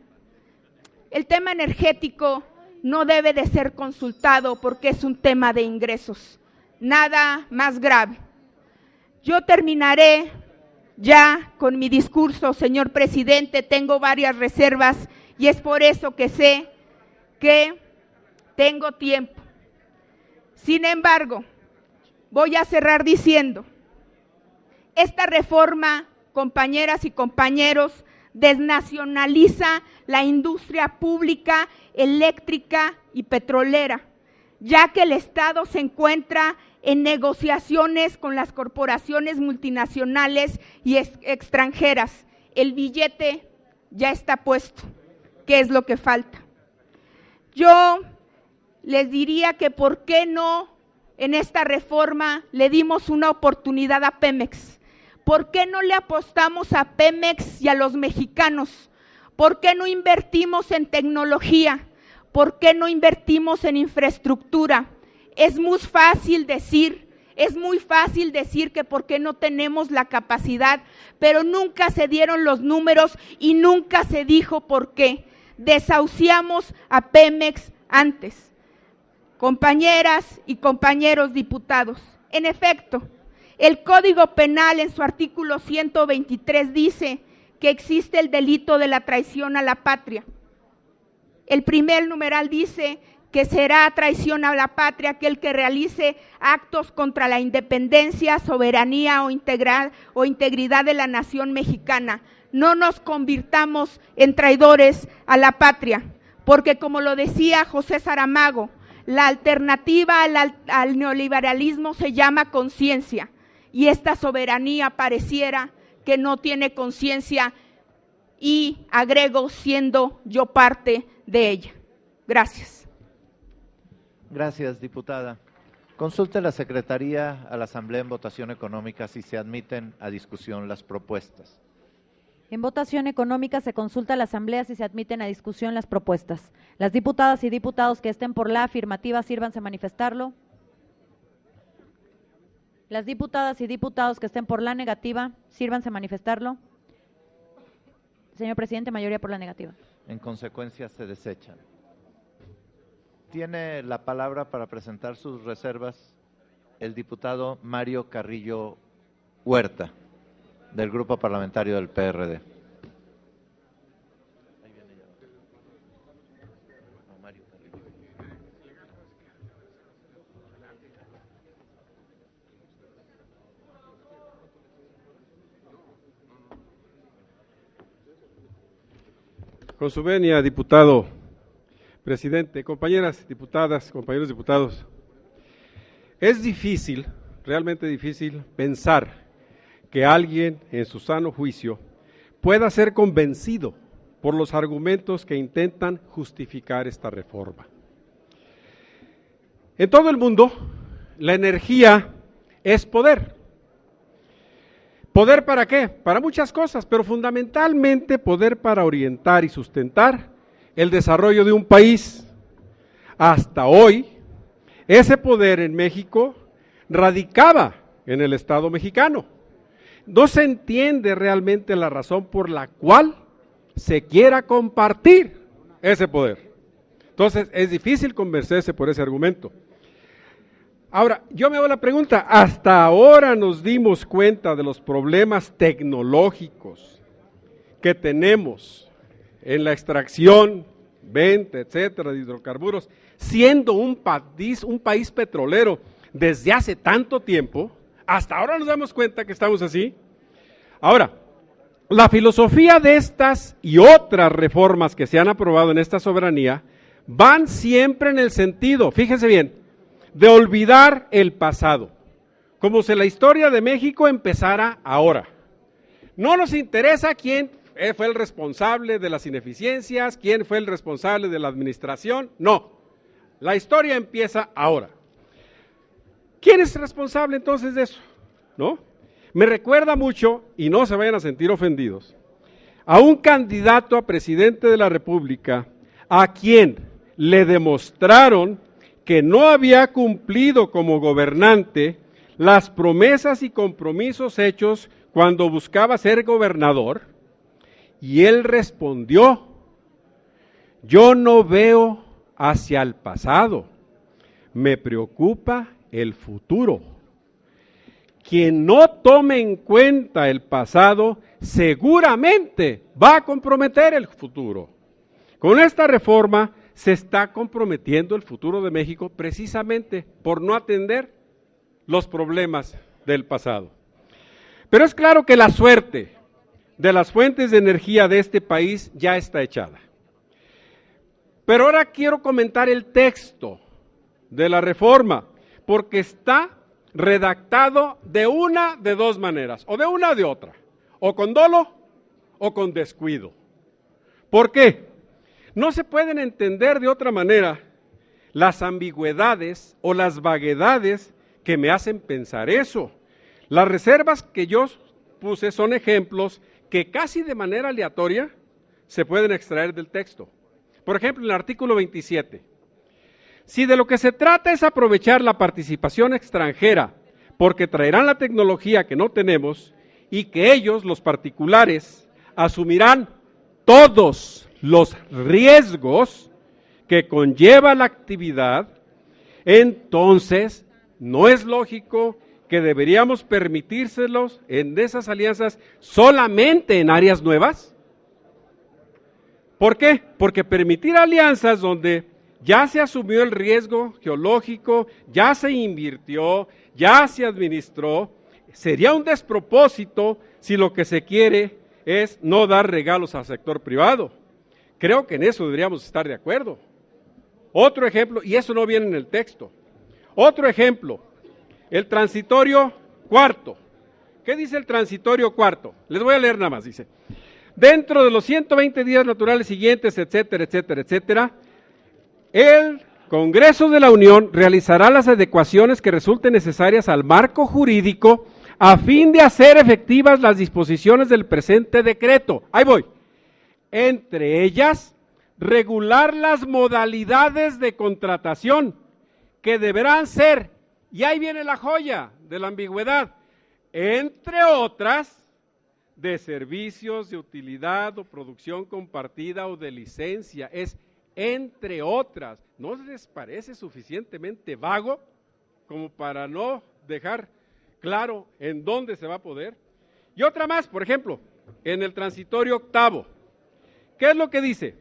el tema energético no debe de ser consultado porque es un tema de ingresos, nada más grave. Yo terminaré ya con mi discurso, señor presidente, tengo varias reservas y es por eso que sé que tengo tiempo. Sin embargo, voy a cerrar diciendo, esta reforma, compañeras y compañeros, desnacionaliza la industria pública, eléctrica y petrolera, ya que el Estado se encuentra en negociaciones con las corporaciones multinacionales y extranjeras. El billete ya está puesto. ¿Qué es lo que falta? Yo les diría que por qué no en esta reforma le dimos una oportunidad a Pemex. ¿Por qué no le apostamos a Pemex y a los mexicanos? ¿Por qué no invertimos en tecnología? ¿Por qué no invertimos en infraestructura? Es muy fácil decir que por qué no tenemos la capacidad, pero nunca se dieron los números y nunca se dijo por qué. Desahuciamos a Pemex antes. Compañeras y compañeros diputados, en efecto, el Código Penal en su artículo 123 dice que existe el delito de la traición a la patria. El primer numeral dice que será traición a la patria aquel que realice actos contra la independencia, soberanía o integridad de la nación mexicana. No nos convirtamos en traidores a la patria, porque como lo decía José Saramago, la alternativa al neoliberalismo se llama conciencia, y esta soberanía pareciera que no tiene conciencia, y agrego, siendo yo parte de ella. Gracias. Gracias, diputada. Consulte la Secretaría a la Asamblea en votación económica si se admiten a discusión las propuestas. En votación económica se consulta a la Asamblea si se admiten a discusión las propuestas. Las diputadas y diputados que estén por la afirmativa, sírvanse a manifestarlo. Las diputadas y diputados que estén por la negativa, sírvanse a manifestarlo. Señor presidente, mayoría por la negativa. En consecuencia, se desechan. Tiene la palabra para presentar sus reservas el diputado Mario Carrillo Huerta, del Grupo Parlamentario del PRD. Con su venia, diputado, presidente, compañeras diputadas, compañeros diputados, Es difícil, realmente difícil, pensar que alguien en su sano juicio pueda ser convencido por los argumentos que intentan justificar esta reforma. En todo el mundo, la energía es poder. ¿Poder para qué? Para muchas cosas, pero fundamentalmente poder para orientar y sustentar el desarrollo de un país. Hasta hoy, ese poder en México radicaba en el Estado mexicano. No se entiende realmente la razón por la cual se quiera compartir ese poder. Entonces, es difícil convencerse por ese argumento. Ahora, yo me hago la pregunta, hasta ahora nos dimos cuenta de los problemas tecnológicos que tenemos en la extracción, venta, etcétera, de hidrocarburos, siendo un país petrolero desde hace tanto tiempo. Hasta ahora nos damos cuenta que estamos así. Ahora, la filosofía de estas y otras reformas que se han aprobado en esta soberanía van siempre en el sentido, fíjense bien, de olvidar el pasado, como si la historia de México empezara ahora. No nos interesa quién fue el responsable de las ineficiencias, quién fue el responsable de la administración, no. La historia empieza ahora. ¿Quién es responsable entonces de eso? ¿No? Me recuerda mucho, y no se vayan a sentir ofendidos, a un candidato a presidente de la República a quien le demostraron que no había cumplido como gobernante las promesas y compromisos hechos cuando buscaba ser gobernador, y él respondió: yo no veo hacia el pasado, me preocupa el futuro. Quien no tome en cuenta el pasado seguramente va a comprometer el futuro. Con esta reforma se está comprometiendo el futuro de México precisamente por no atender los problemas del pasado. Pero es claro que la suerte de las fuentes de energía de este país ya está echada. Pero ahora quiero comentar el texto de la reforma, porque está redactado de una de dos maneras, o de una o de otra, o con dolo o con descuido. ¿Por qué? No se pueden entender de otra manera las ambigüedades o las vaguedades que me hacen pensar eso. Las reservas que yo puse son ejemplos que casi de manera aleatoria se pueden extraer del texto. Por ejemplo, en el artículo 27, si de lo que se trata es aprovechar la participación extranjera porque traerán la tecnología que no tenemos y que ellos, los particulares, asumirán todos los riesgos que conlleva la actividad, entonces no es lógico que deberíamos permitírselos en esas alianzas solamente en áreas nuevas. ¿Por qué? Porque permitir alianzas donde ya se asumió el riesgo geológico, ya se invirtió, ya se administró, sería un despropósito si lo que se quiere es no dar regalos al sector privado. Creo que en eso deberíamos estar de acuerdo. Otro ejemplo, y eso no viene en el texto. Otro ejemplo, el transitorio cuarto. ¿Qué dice el transitorio cuarto? Les voy a leer nada más, dice: dentro de los 120 días naturales siguientes, etcétera, etcétera, etcétera, el Congreso de la Unión realizará las adecuaciones que resulten necesarias al marco jurídico a fin de hacer efectivas las disposiciones del presente decreto. Ahí voy. Entre ellas, regular las modalidades de contratación que deberán ser, y ahí viene la joya de la ambigüedad, entre otras, de servicios de utilidad o producción compartida o de licencia. Es entre otras. ¿No les parece suficientemente vago como para no dejar claro en dónde se va a poder? Y otra más, por ejemplo, en el transitorio octavo. ¿Qué es lo que dice?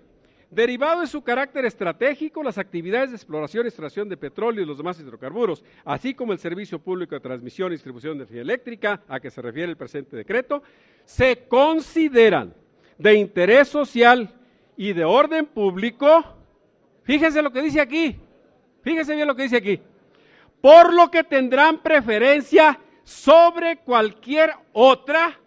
Derivado de su carácter estratégico, las actividades de exploración y extracción de petróleo y los demás hidrocarburos, así como el servicio público de transmisión y distribución de energía eléctrica, a que se refiere el presente decreto, se consideran de interés social y de orden público. Fíjense lo que dice aquí, fíjense bien lo que dice aquí, por lo que tendrán preferencia sobre cualquier otra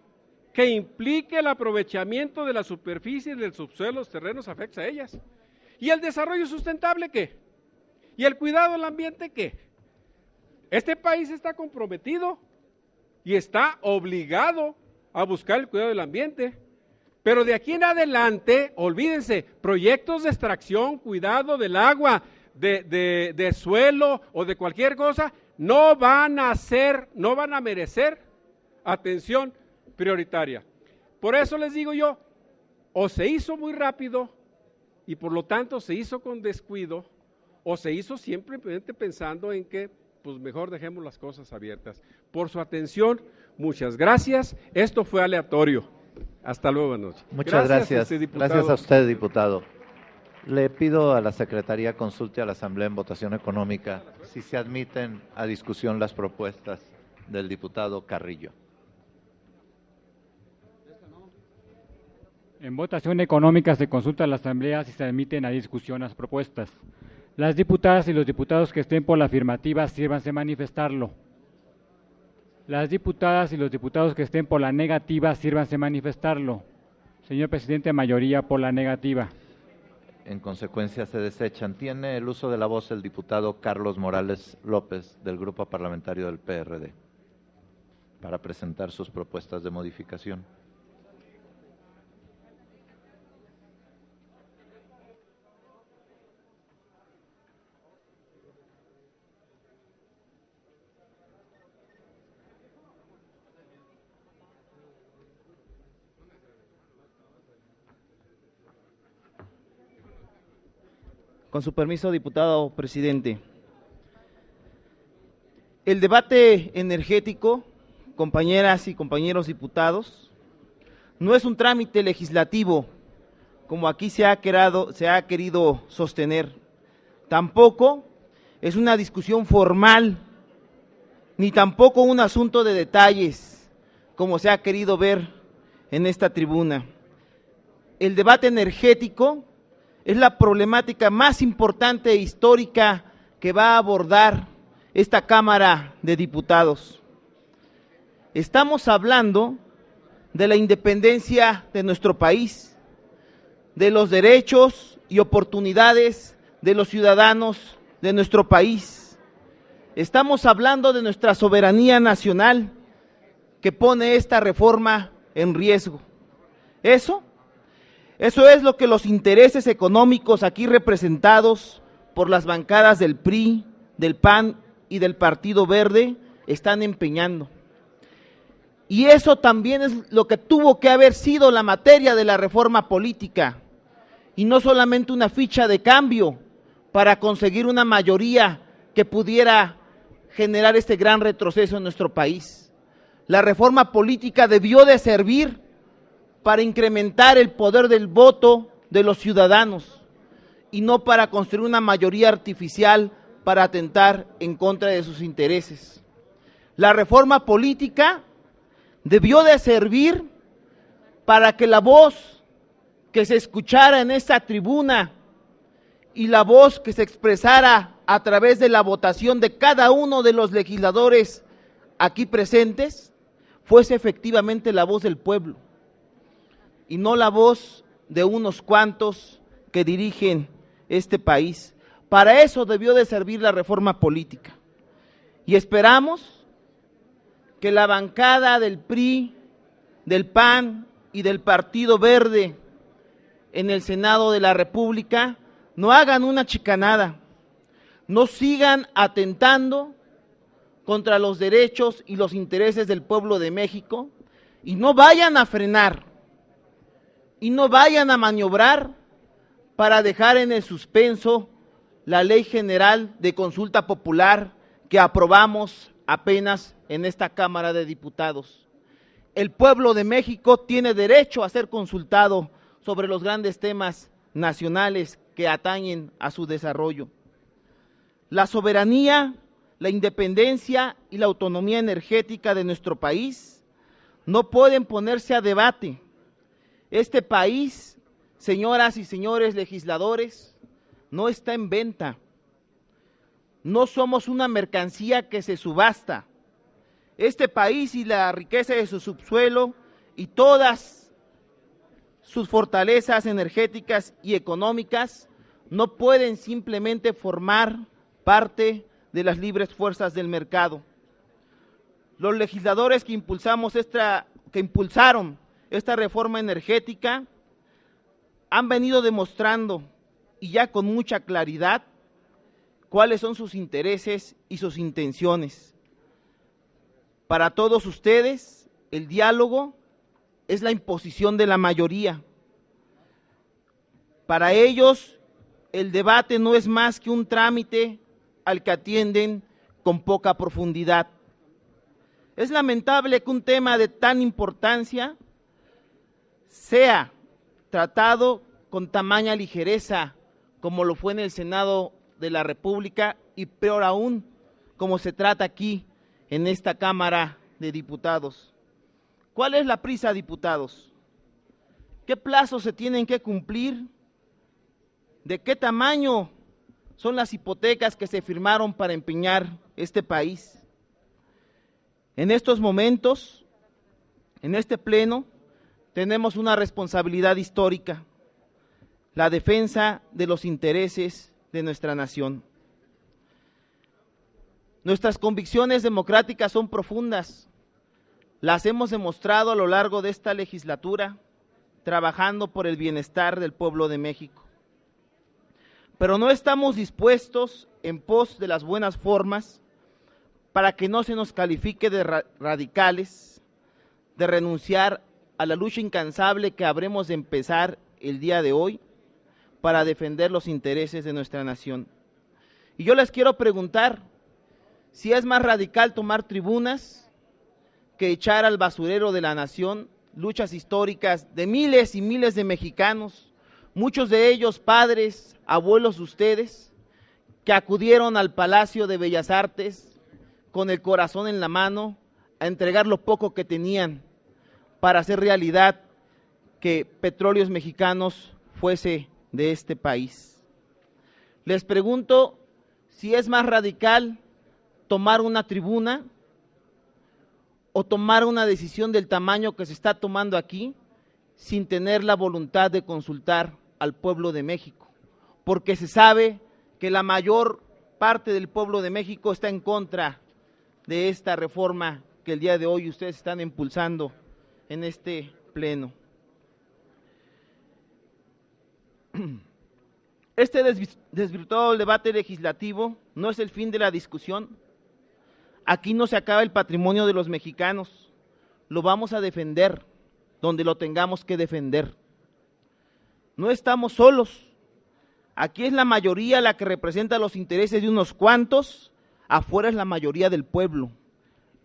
que implique el aprovechamiento de la superficie del subsuelo, los terrenos afectos a ellas. ¿Y el desarrollo sustentable qué? ¿Y el cuidado del ambiente qué? Este país está comprometido y está obligado a buscar el cuidado del ambiente, pero de aquí en adelante, olvídense, proyectos de extracción, cuidado del agua, de suelo o de cualquier cosa, no van a merecer atención prioritaria. Por eso les digo yo, o se hizo muy rápido y por lo tanto se hizo con descuido, o se hizo simplemente pensando en que pues mejor dejemos las cosas abiertas. Por su atención, muchas gracias. Esto fue aleatorio. Hasta luego, buenas noches. Muchas gracias. Gracias a usted, diputado. Le pido a la Secretaría consulte a la Asamblea en votación económica si se admiten a discusión las propuestas del diputado Carrillo. En votación económica se consulta a la Asamblea si se admiten a discusión las propuestas. Las diputadas y los diputados que estén por la afirmativa, sírvanse manifestarlo. Las diputadas y los diputados que estén por la negativa, sírvanse manifestarlo. Señor presidente, mayoría por la negativa. En consecuencia se desechan. Tiene el uso de la voz el diputado Carlos Morales López, del Grupo Parlamentario del PRD, para presentar sus propuestas de modificación. Con su permiso, diputado presidente. El debate energético, compañeras y compañeros diputados, no es un trámite legislativo, como aquí se ha querido sostener. Tampoco es una discusión formal, ni tampoco un asunto de detalles, como se ha querido ver en esta tribuna. El debate energético es la problemática más importante e histórica que va a abordar esta Cámara de Diputados. Estamos hablando de la independencia de nuestro país, de los derechos y oportunidades de los ciudadanos de nuestro país. Estamos hablando de nuestra soberanía nacional que pone esta reforma en riesgo. Eso es lo que los intereses económicos aquí representados por las bancadas del PRI, del PAN y del Partido Verde están empeñando. Y eso también es lo que tuvo que haber sido la materia de la reforma política, y no solamente una ficha de cambio para conseguir una mayoría que pudiera generar este gran retroceso en nuestro país. La reforma política debió de servir para incrementar el poder del voto de los ciudadanos y no para construir una mayoría artificial para atentar en contra de sus intereses. La reforma política debió de servir para que la voz que se escuchara en esta tribuna y la voz que se expresara a través de la votación de cada uno de los legisladores aquí presentes fuese efectivamente la voz del pueblo, y no la voz de unos cuantos que dirigen este país. Para eso debió de servir la reforma política. Y esperamos que la bancada del PRI, del PAN y del Partido Verde en el Senado de la República no hagan una chicanada, no sigan atentando contra los derechos y los intereses del pueblo de México, y no vayan a frenar y no vayan a maniobrar para dejar en el suspenso la Ley General de Consulta Popular que aprobamos apenas en esta Cámara de Diputados. El pueblo de México tiene derecho a ser consultado sobre los grandes temas nacionales que atañen a su desarrollo. La soberanía, la independencia y la autonomía energética de nuestro país no pueden ponerse a debate. Este país, señoras y señores legisladores, no está en venta. No somos una mercancía que se subasta. Este país y la riqueza de su subsuelo y todas sus fortalezas energéticas y económicas no pueden simplemente formar parte de las libres fuerzas del mercado. Los legisladores que impulsaron esta reforma energética han venido demostrando, y ya con mucha claridad, cuáles son sus intereses y sus intenciones. Para todos ustedes, el diálogo es la imposición de la mayoría. Para ellos, el debate no es más que un trámite al que atienden con poca profundidad. Es lamentable que un tema de tan importancia sea tratado con tamaña ligereza como lo fue en el Senado de la República y peor aún como se trata aquí en esta Cámara de Diputados. ¿Cuál es la prisa, diputados? ¿Qué plazos se tienen que cumplir? ¿De qué tamaño son las hipotecas que se firmaron para empeñar este país? En estos momentos, en este pleno, tenemos una responsabilidad histórica, la defensa de los intereses de nuestra nación. Nuestras convicciones democráticas son profundas, las hemos demostrado a lo largo de esta legislatura, trabajando por el bienestar del pueblo de México. Pero no estamos dispuestos, en pos de las buenas formas, para que no se nos califique de radicales, de renunciar a la lucha incansable que habremos de empezar el día de hoy para defender los intereses de nuestra nación. Y yo les quiero preguntar si es más radical tomar tribunas que echar al basurero de la nación luchas históricas de miles y miles de mexicanos, muchos de ellos padres, abuelos de ustedes, que acudieron al Palacio de Bellas Artes con el corazón en la mano a entregar lo poco que tenían para hacer realidad que Petróleos Mexicanos fuese de este país. Les pregunto si es más radical tomar una tribuna o tomar una decisión del tamaño que se está tomando aquí sin tener la voluntad de consultar al pueblo de México, porque se sabe que la mayor parte del pueblo de México está en contra de esta reforma que el día de hoy ustedes están impulsando en este pleno. Este desvirtuado debate legislativo no es el fin de la discusión. Aquí no se acaba el patrimonio de los mexicanos, lo vamos a defender donde lo tengamos que defender. No estamos solos, aquí es la mayoría la que representa los intereses de unos cuantos, afuera es la mayoría del pueblo,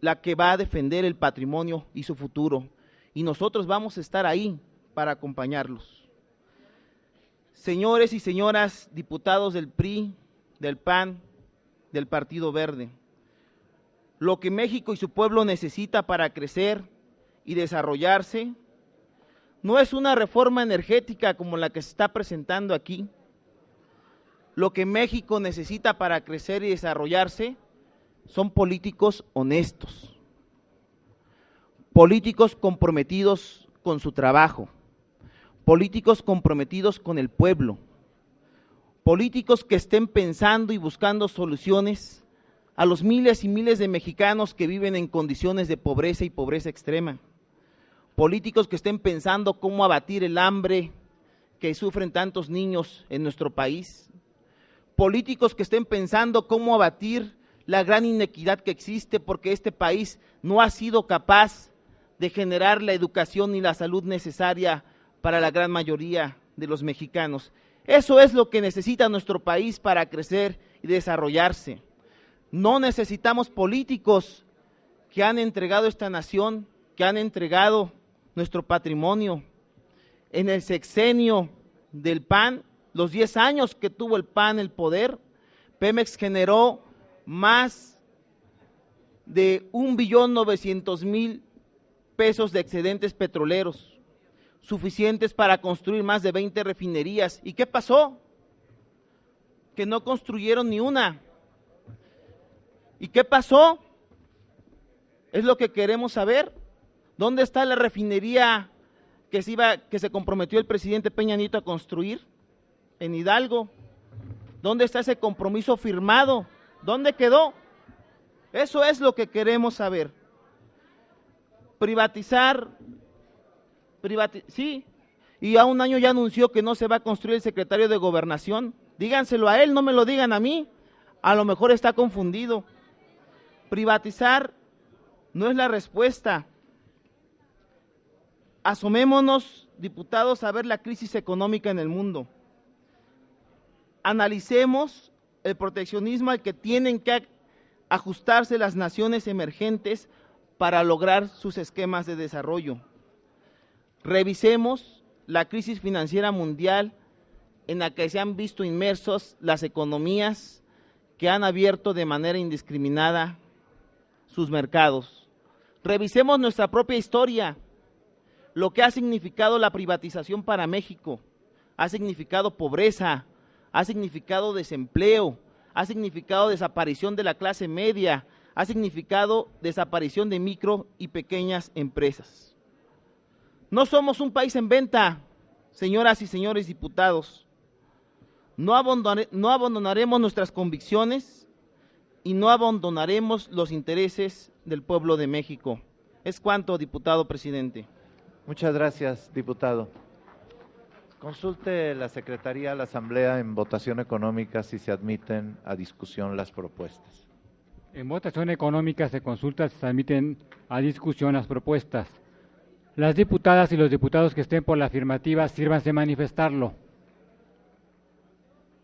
la que va a defender el patrimonio y su futuro, y nosotros vamos a estar ahí para acompañarlos. Señores y señoras diputados del PRI, del PAN, del Partido Verde, lo que México y su pueblo necesita para crecer y desarrollarse no es una reforma energética como la que se está presentando aquí. Lo que México necesita para crecer y desarrollarse son políticos honestos, políticos comprometidos con su trabajo, políticos comprometidos con el pueblo, políticos que estén pensando y buscando soluciones a los miles y miles de mexicanos que viven en condiciones de pobreza y pobreza extrema, políticos que estén pensando cómo abatir el hambre que sufren tantos niños en nuestro país, políticos que estén pensando cómo abatir la gran inequidad que existe porque este país no ha sido capaz de generar la educación y la salud necesaria para la gran mayoría de los mexicanos. Eso es lo que necesita nuestro país para crecer y desarrollarse. No necesitamos políticos que han entregado esta nación, que han entregado nuestro patrimonio. En el sexenio del PAN, los 10 años que tuvo el PAN el poder, Pemex generó más de 1.900.000 pesos de excedentes petroleros, suficientes para construir más de 20 refinerías. ¿Y qué pasó? Que no construyeron ni una. ¿Y qué pasó? Es lo que queremos saber. ¿Dónde está la refinería que se comprometió el presidente Peña Nieto a construir en Hidalgo? ¿Dónde está ese compromiso firmado? ¿Dónde quedó? Eso es lo que queremos saber. Privatizar, sí, y a un año ya anunció que no se va a construir el secretario de Gobernación. Díganselo a él, no me lo digan a mí. A lo mejor está confundido. Privatizar no es la respuesta. Asomémonos, diputados, a ver la crisis económica en el mundo. Analicemos el proteccionismo al que tienen que ajustarse las naciones emergentes para lograr sus esquemas de desarrollo. Revisemos la crisis financiera mundial en la que se han visto inmersos las economías que han abierto de manera indiscriminada sus mercados. Revisemos nuestra propia historia, lo que ha significado la privatización para México. Ha significado pobreza, ha significado desempleo, ha significado desaparición de la clase media, ha significado desaparición de micro y pequeñas empresas. No somos un país en venta, señoras y señores diputados. No abandonaremos nuestras convicciones y no abandonaremos los intereses del pueblo de México. Es cuanto, diputado presidente. Muchas gracias, diputado. Consulte la Secretaría a la Asamblea en votación económica si se admiten a discusión las propuestas. En votación económica se consulta si se admiten a discusión las propuestas. Las diputadas y los diputados que estén por la afirmativa, sírvanse a manifestarlo.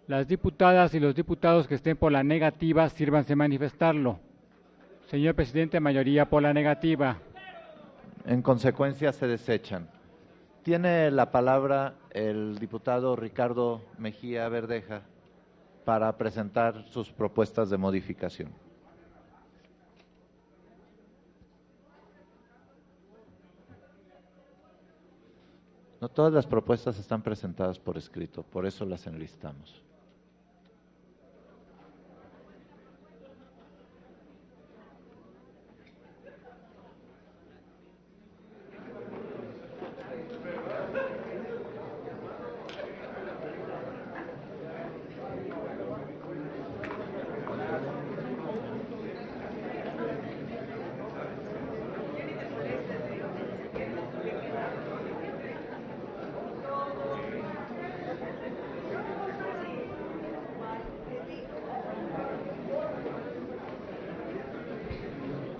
Las diputadas y los diputados que estén por la negativa, sírvanse a manifestarlo. Señor presidente, mayoría por la negativa. En consecuencia, se desechan. Tiene la palabra el diputado Ricardo Mejía Verdeja para presentar sus propuestas de modificación. No todas las propuestas están presentadas por escrito, por eso las enlistamos.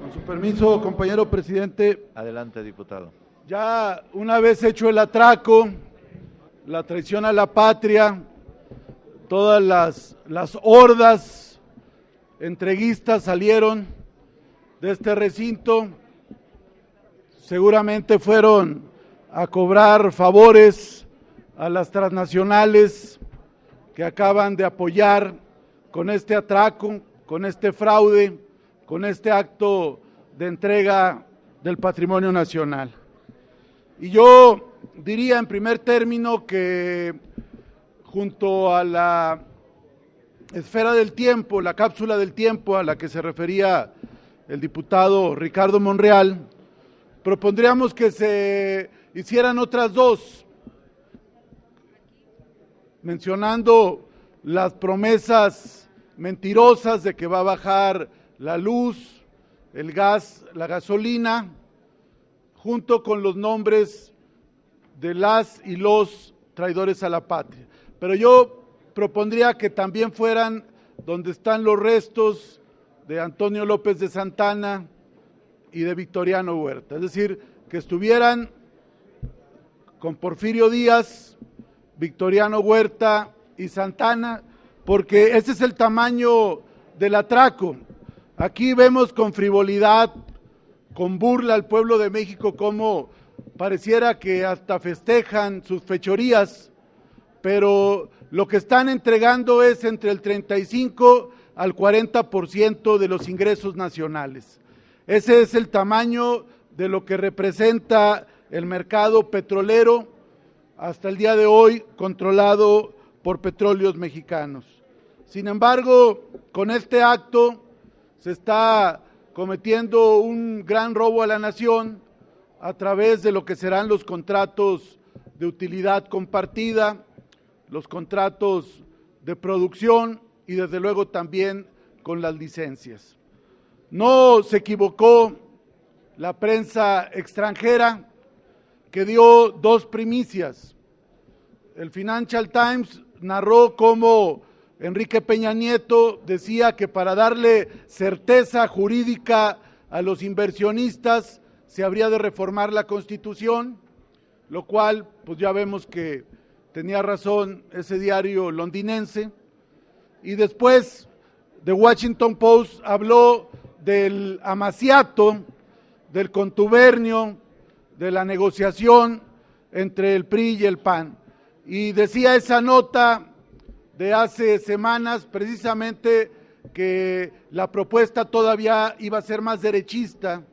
Con su permiso, compañero presidente. Adelante, diputado. Ya una vez hecho el atraco, la traición a la patria, todas las hordas entreguistas salieron de este recinto, seguramente fueron a cobrar favores a las transnacionales que acaban de apoyar con este atraco, con este fraude, con este acto de entrega del patrimonio nacional. Y yo diría en primer término que junto a la esfera del tiempo, la cápsula del tiempo a la que se refería el diputado Ricardo Monreal, propondríamos que se hicieran otras dos, mencionando las promesas mentirosas de que va a bajar la luz, el gas, la gasolina, junto con los nombres de las y los traidores a la patria. Pero yo propondría que también fueran donde están los restos de Antonio López de Santana y de Victoriano Huerta, es decir, que estuvieran con Porfirio Díaz, Victoriano Huerta y Santana, porque ese es el tamaño del atraco. Aquí vemos con frivolidad, con burla al pueblo de México como pareciera que hasta festejan sus fechorías, pero lo que están entregando es entre el 35 al 40% de los ingresos nacionales. Ese es el tamaño de lo que representa el mercado petrolero hasta el día de hoy controlado por Petróleos Mexicanos. Sin embargo, con este acto se está cometiendo un gran robo a la nación a través de lo que serán los contratos de utilidad compartida, los contratos de producción y desde luego también con las licencias. No se equivocó la prensa extranjera, que dio dos primicias. El Financial Times narró cómo Enrique Peña Nieto decía que para darle certeza jurídica a los inversionistas se habría de reformar la Constitución, lo cual pues ya vemos que tenía razón ese diario londinense. Y después The Washington Post habló del amaciato, del contubernio, de la negociación entre el PRI y el PAN. Y decía esa nota de hace semanas precisamente que la propuesta todavía iba a ser más derechista,